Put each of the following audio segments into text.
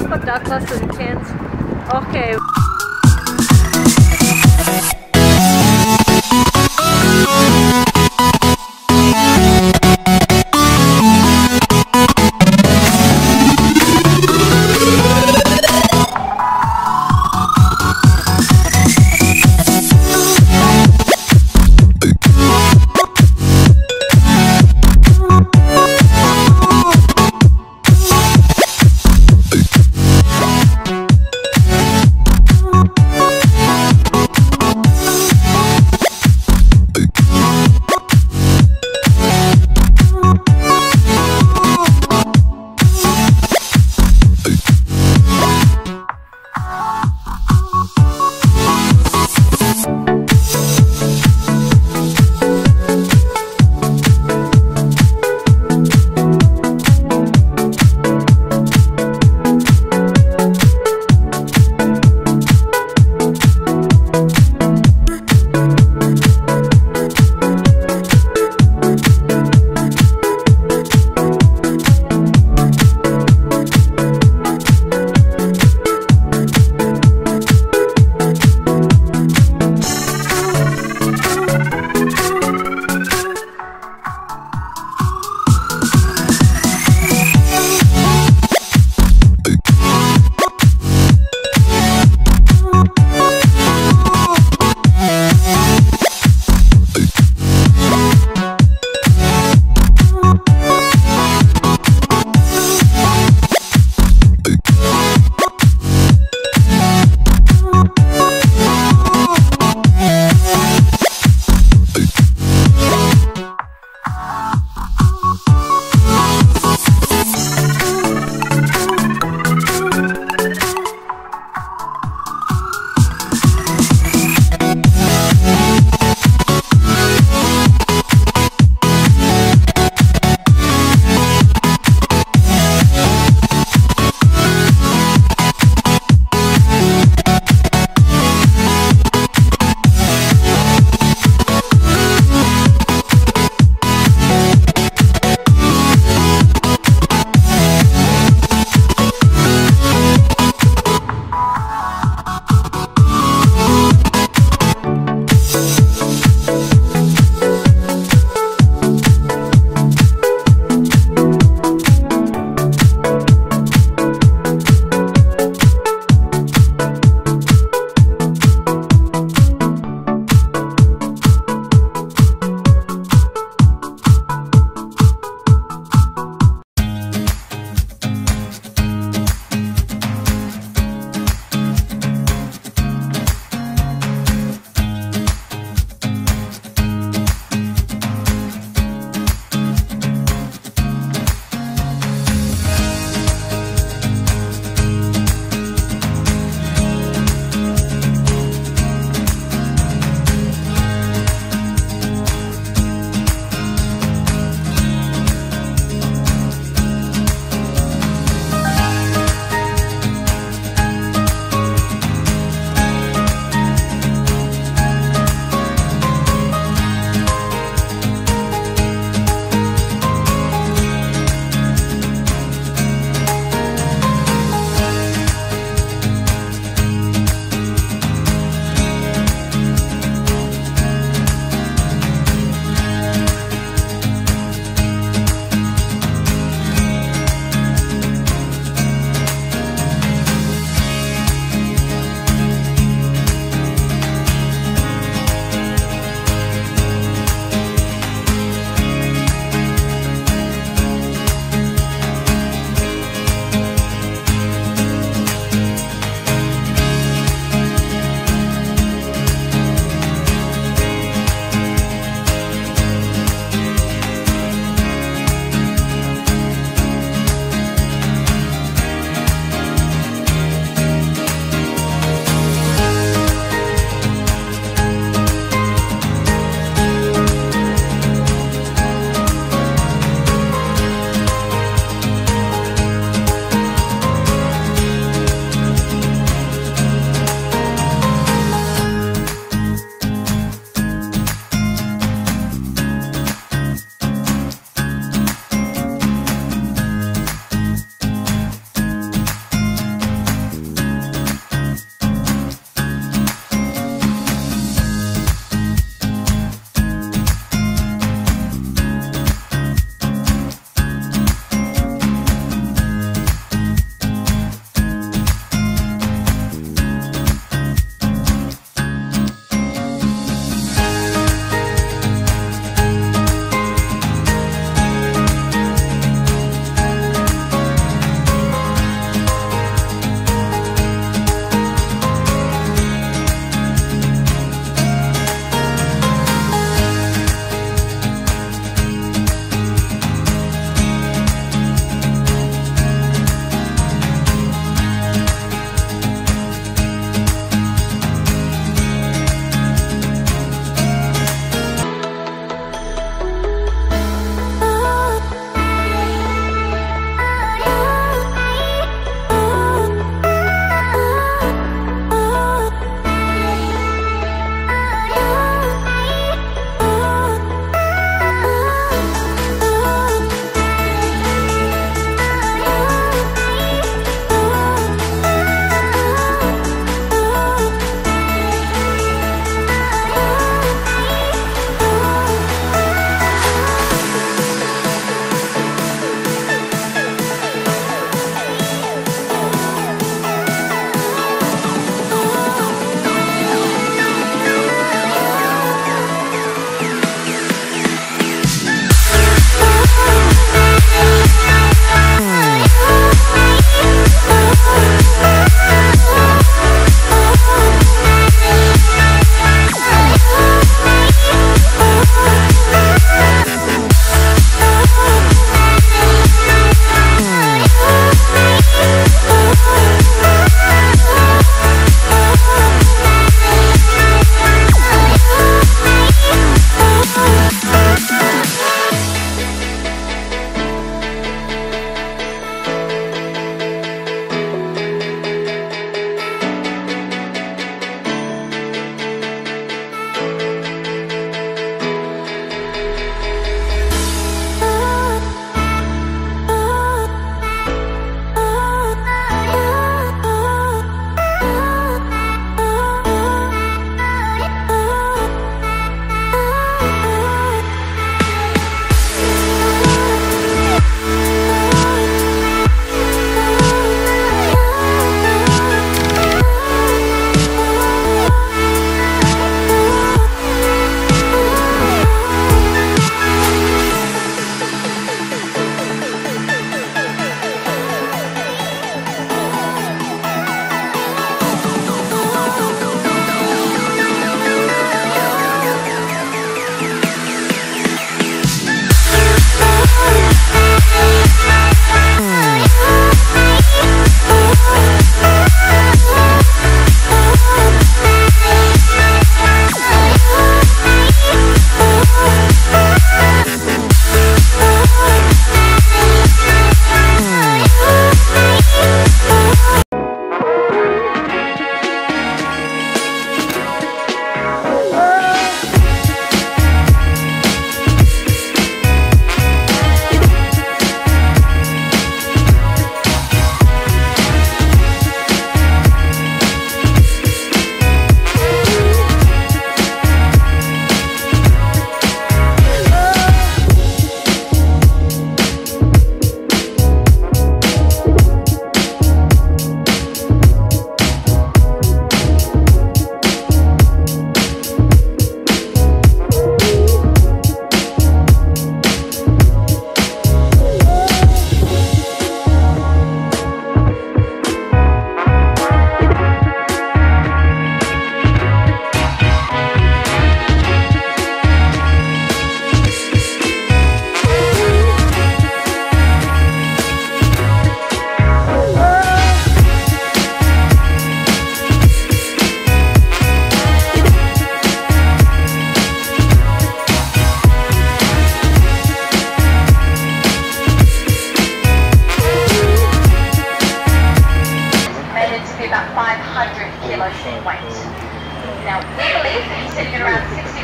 got dark glasses in Cairns. Okay.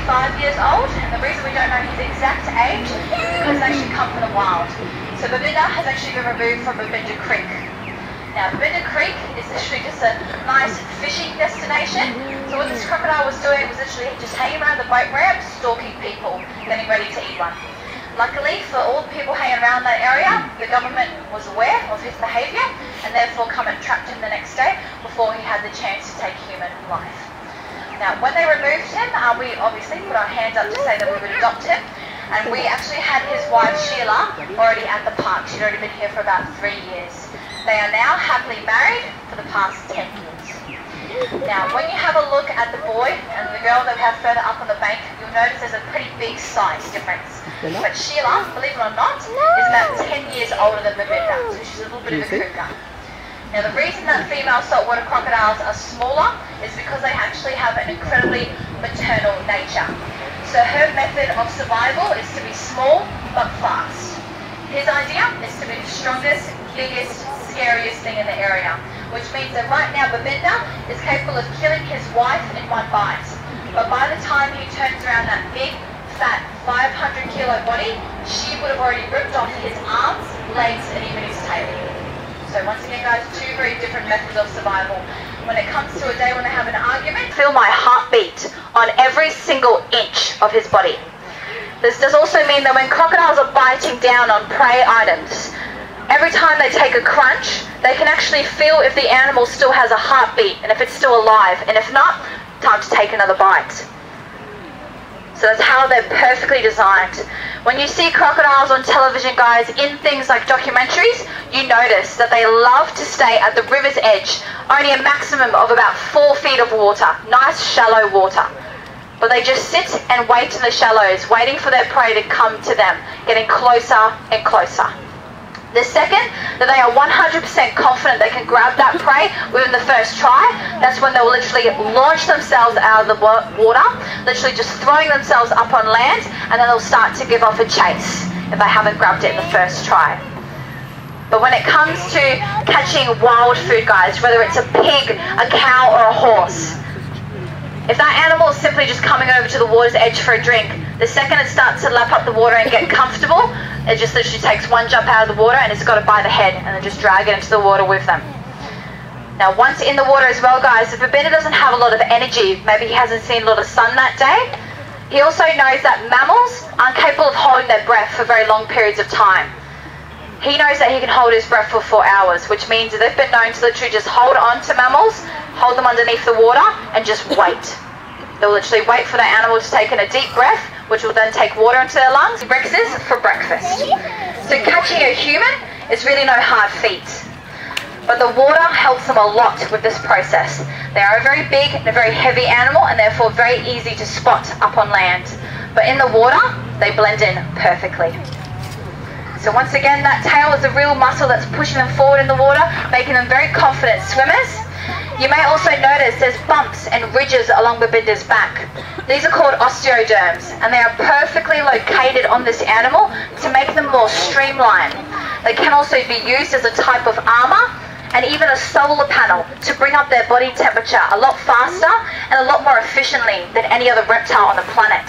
5 years old, and the reason we don't know his exact age is because they actually come from the wild. So Babinda has actually been removed from Babinda Creek. Now, Babinda Creek is literally just a nice fishing destination. So what this crocodile was doing was literally just hanging around the boat ramp, stalking people, getting ready to eat one. Luckily for all the people hanging around that area, the government was aware of his behaviour and therefore come and trapped him the next day before he had the chance to take human life. Now, when they removed him, we obviously put our hands up to say that we would adopt him, and we actually had his wife Sheila already at the park. She'd already been here for about 3 years. They are now happily married for the past 10 years. Now, when you have a look at the boy and the girl that we have further up on the bank, you'll notice there's a pretty big size difference. But Sheila, believe it or not, is about 10 years older than Babinda, so she's a little bit of a cougar. Now, the reason that female saltwater crocodiles are smaller is because they actually have an incredibly maternal nature. So her method of survival is to be small but fast. His idea is to be the strongest, biggest, scariest thing in the area, which means that right now Babinda is capable of killing his wife in one bite. But by the time he turns around that big, fat 500 kilo body, she would have already ripped off his arms, legs, and even his tail. So once again guys, two very different methods of survival. When it comes to a day when they have an argument, feel my heartbeat on every single inch of his body. This does also mean that when crocodiles are biting down on prey items, every time they take a crunch, they can actually feel if the animal still has a heartbeat and if it's still alive, and if not, time to take another bite. So that's how they're perfectly designed. When you see crocodiles on television, guys, in things like documentaries, you notice that they love to stay at the river's edge, only a maximum of about 4 feet of water, nice shallow water. But they just sit and wait in the shallows, waiting for their prey to come to them, getting closer and closer. The second that they are 100% confident they can grab that prey within the first try, that's when they'll literally launch themselves out of the water, literally just throwing themselves up on land, and then they'll start to give off a chase if they haven't grabbed it in the first try. But when it comes to catching wild food, guys, whether it's a pig, a cow, or a horse, if that animal is simply just coming over to the water's edge for a drink, the second it starts to lap up the water and get comfortable, it just literally takes one jump out of the water and it's got it by the head and then just drag it into the water with them. Now, once in the water as well, guys, if Babinda doesn't have a lot of energy, maybe he hasn't seen a lot of sun that day, he also knows that mammals aren't capable of holding their breath for very long periods of time. He knows that he can hold his breath for 4 hours, which means that they've been known to literally just hold on to mammals, hold them underneath the water, and just wait. They'll literally wait for the animal to take in a deep breath, which will then take water into their lungs. Breakfast for breakfast. So catching a human is really no hard feat. But the water helps them a lot with this process. They are a very big and a very heavy animal and therefore very easy to spot up on land. But in the water, they blend in perfectly. So once again, that tail is the real muscle that's pushing them forward in the water, making them very confident swimmers. You may also notice there's bumps and ridges along Babinda's back. These are called osteoderms, and they are perfectly located on this animal to make them more streamlined. They can also be used as a type of armor and even a solar panel to bring up their body temperature a lot faster and a lot more efficiently than any other reptile on the planet.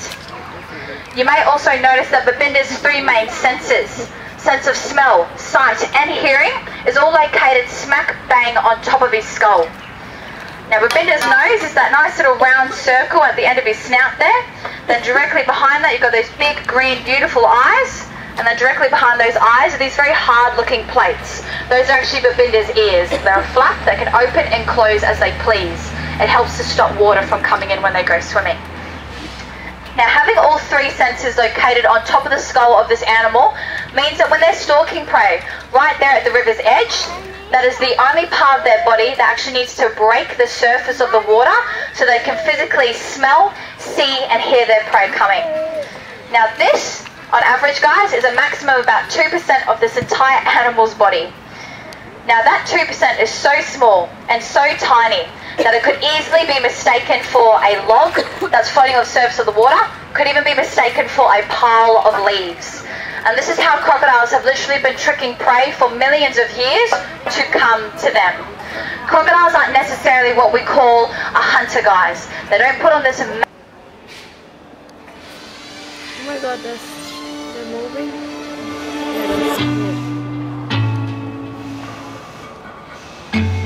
You may also notice that Babinda's 3 main senses, sense of smell, sight and hearing, is all located smack bang on top of his skull. Now Babinda's nose is that nice little round circle at the end of his snout there. Then directly behind that you've got those big green beautiful eyes, and then directly behind those eyes are these very hard looking plates. Those are actually Babinda's ears. They're a flap that can open and close as they please. It helps to stop water from coming in when they go swimming. Now, having all 3 senses located on top of the skull of this animal means that when they're stalking prey right there at the river's edge, that is the only part of their body that actually needs to break the surface of the water so they can physically smell, see and hear their prey coming. Now this, on average guys, is a maximum of about 2% of this entire animal's body. Now that 2% is so small and so tiny that it could easily be mistaken for a log that's floating on the surface of the water, could even be mistaken for a pile of leaves. And this is how crocodiles have literally been tricking prey for millions of years to come to them. Crocodiles aren't necessarily what we call a hunter, guys. They don't put on this got this. They're moving.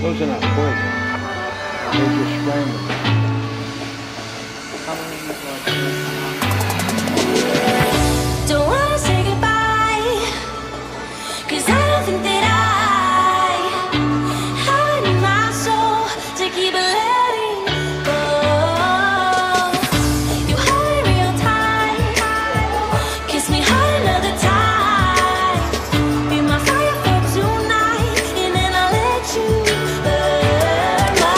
Those are not poison. They're just random. Don't wanna say goodbye, 'cause I don't think that I have it in my soul to keep letting go. You hold me real tight, kiss me hard another time, be my fire for tonight, and then I'll let you burn my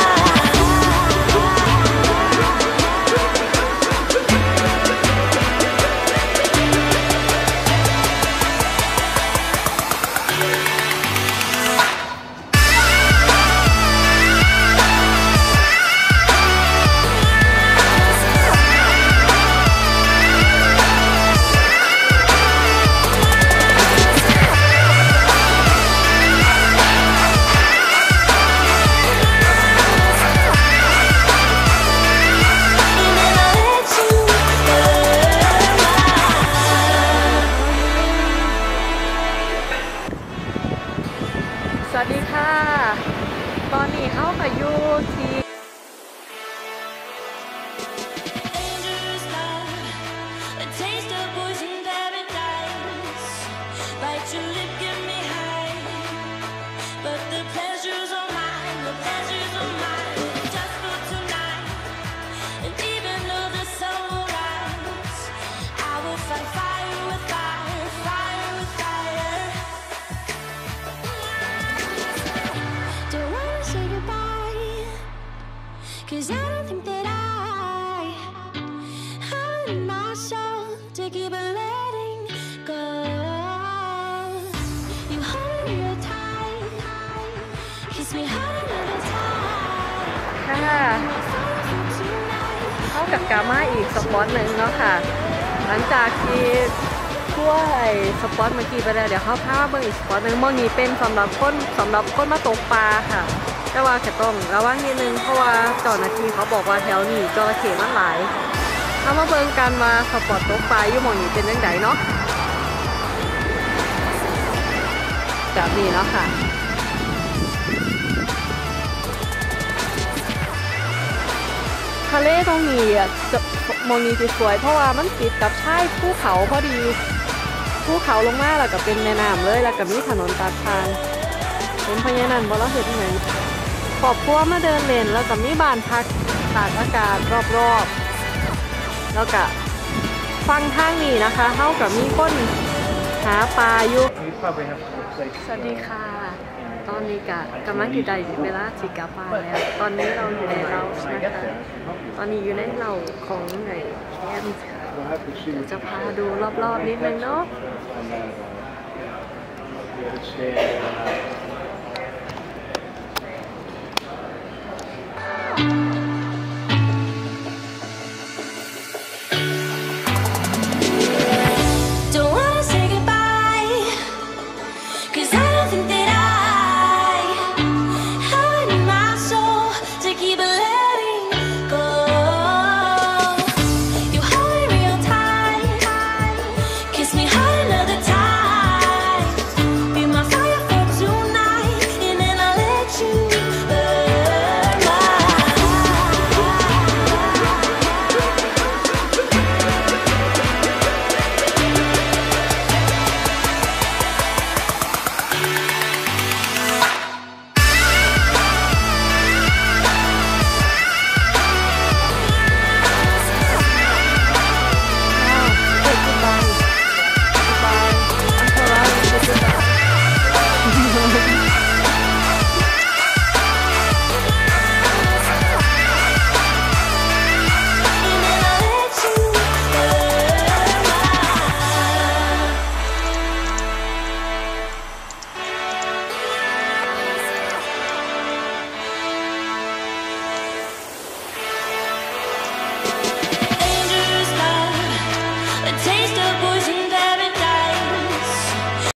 สวัสดีค่ะ ตอนนี้เขากับยูที่ dangerous love, a taste of poison paradise. Bite your lip, get me high, but the pleasure's all mine, the pleasure's all mine, just for tonight. And even though the sun will rise, I will fight fire with fire, fire with fire. Don't wanna say goodbye, 'cause I don't think that I have it in my soul to keep letting go. You hold me real tight, kiss me hard another time, ค่ะ my fire for tonight. เข้ากับกามาอีกสปอตหนึ่งเนาะค่ะ หลังจากที่ทั่วสปอตเมื่อกี้ไปแล้วเดี๋ยวเขาพาเบิ่งอีกสปอตหนึ่งมองนี้เป็นสำหรับคนมาตกปลาค่ะ แต่ว่าจะต้องระวังนิดนึงเพราะว่าเจ้าหน้าที่เขาบอกว่าแถวนี้จระเข้มันหลายเอามาเบิ่งกันว่าสปอตตกปลาอยู่หมองนี้เป็นยังไงเนาะแบบนี้เนาะค่ะ ทะเลตรงนี้อ่ะจะมองนี้จะสวยเพราะว่ามันติดกับชายภูเขาพอดีภูเขาลงมาแล้วก็เป็นแม่น้ำเลยแล้วก็มีถนนตัดทางเป็นพญานันท์บเราเห็นไหมครอบครัวมาเดินเล่นแล้วก็มีบ้านพักตากอากาศรอบๆแล้วก็ฟังทางนี้นะคะเท่ากับมีคนหาปลาอยู่ You probably have to replace สวัสดีค่ะ ตอนนี้กำลังอยู่ในเวลาจิกาปาแล้ว ตอนนี้เราอยู่ในเรานะคะ ตอนนี้อยู่ในเราของไหนแคนส์ค่ะ We'll have to see เดี๋ยว what จะพาดูรอบๆนิดนึงเนาะ you understand.